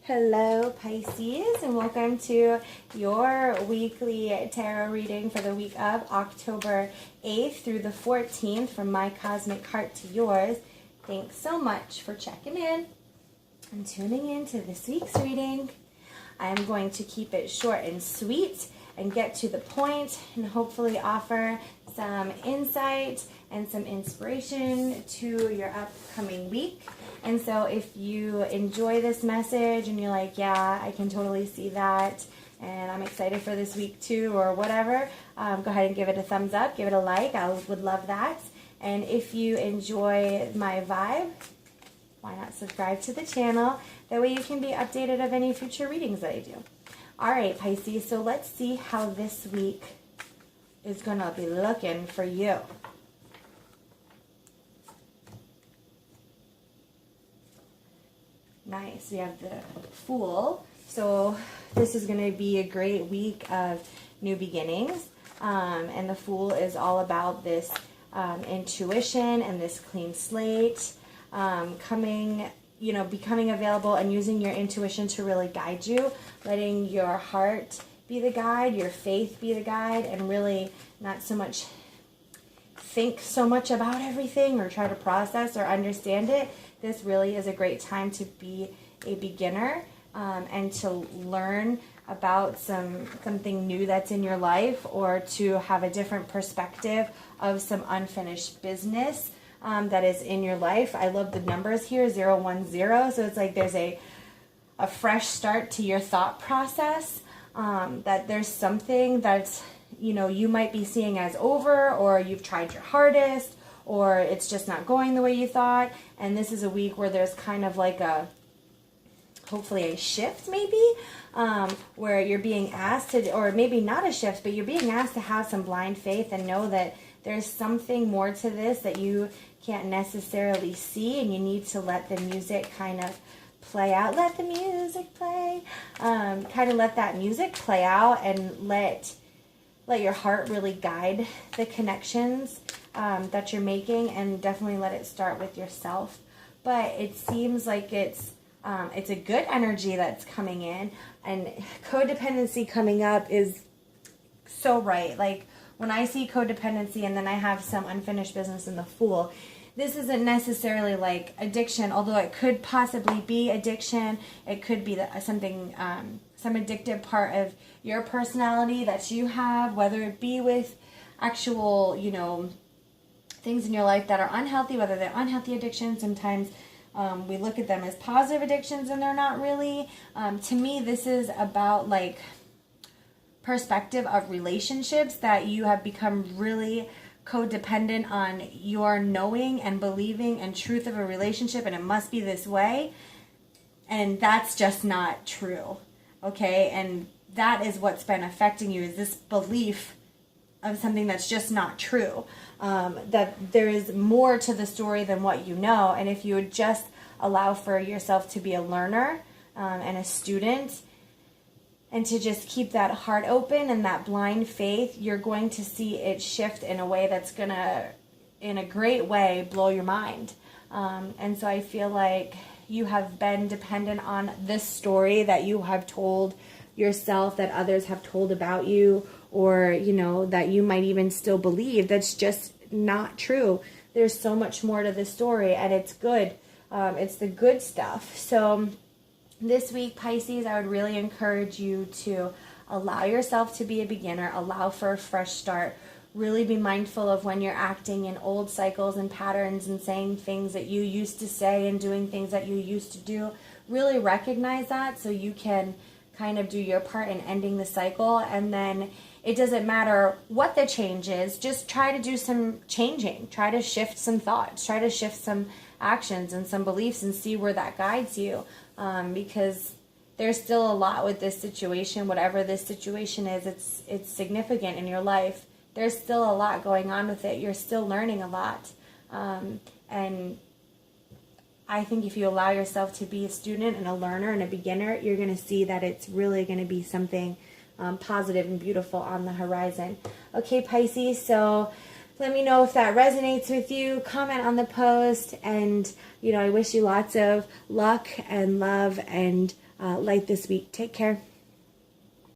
Hello Pisces, and welcome to your weekly tarot reading for the week of October 8th through the 14th from my cosmic heart to yours. Thanks so much for checking in and tuning in to this week's reading. I'm going to keep it short and sweet and get to the point and hopefully offer some insight and some inspiration to your upcoming week. And so if you enjoy this message and you're like, yeah, I can totally see that, and I'm excited for this week too, or whatever, go ahead and give it a thumbs up, give it a like. I would love that. And if you enjoy my vibe, why not subscribe to the channel? That way you can be updated of any future readings that I do. All right, Pisces, so let's see how this week is going to be looking for you. Nice. We have the Fool. So this is going to be a great week of new beginnings. And the Fool is all about this intuition and this clean slate, becoming available and using your intuition to really guide you, letting your heart be the guide, your faith be the guide, and really not so much think so much about everything or try to process or understand it. This really is a great time to be a beginner and to learn about something new that's in your life, or to have a different perspective of some unfinished business that is in your life. I love the numbers here, 010. So it's like there's a fresh start to your thought process, that there's something that's, you might be seeing as over, or you've tried your hardest, or it's just not going the way you thought. And this is a week where there's kind of like hopefully a shift maybe, where you're being asked to, or maybe not a shift, but you're being asked to have some blind faith and know that there's something more to this that you can't necessarily see, and you need to let the music kind of play out. Let the music play. Kind of let that music play out, and let your heart really guide the connections that you're making, and definitely let it start with yourself. But it seems like it's a good energy that's coming in, and codependency coming up is so right. Like when I see codependency and then I have some unfinished business in the Fool, this isn't necessarily like addiction, although it could possibly be addiction. It could be something, some addictive part of your personality that you have, whether it be with actual, things in your life that are unhealthy, whether they're unhealthy addictions. Sometimes we look at them as positive addictions and they're not really. To me, this is about like perspective of relationships, that you have become really codependent on your knowing and believing and truth of a relationship, and it must be this way, and that's just not true. Okay, and that is what's been affecting you, is this belief of something that's just not true, that there is more to the story than what you know. And if you would just allow for yourself to be a learner and a student, and to just keep that heart open and that blind faith, you're going to see it shift in a way that's going to, in a great way, blow your mind. And so I feel like you have been dependent on this story that you have told yourself, that others have told about you, or, that you might even still believe, that's just not true. There's so much more to the story, and it's good. It's the good stuff. So this week, Pisces, I would really encourage you to allow yourself to be a beginner, allow for a fresh start. Really be mindful of when you're acting in old cycles and patterns and saying things that you used to say and doing things that you used to do. Really recognize that so you can kind of do your part in ending the cycle. And then it doesn't matter what the change is, just try to do some changing. Try to shift some thoughts, try to shift some actions and some beliefs, and see where that guides you. Because there's still a lot with this situation. Whatever this situation is, it's significant in your life. There's still a lot going on with it. You're still learning a lot. And I think if you allow yourself to be a student and a learner and a beginner, you're going to see that it's really going to be something positive and beautiful on the horizon. Okay, Pisces, so let me know if that resonates with you. Comment on the post, and I wish you lots of luck and love and light this week. Take care.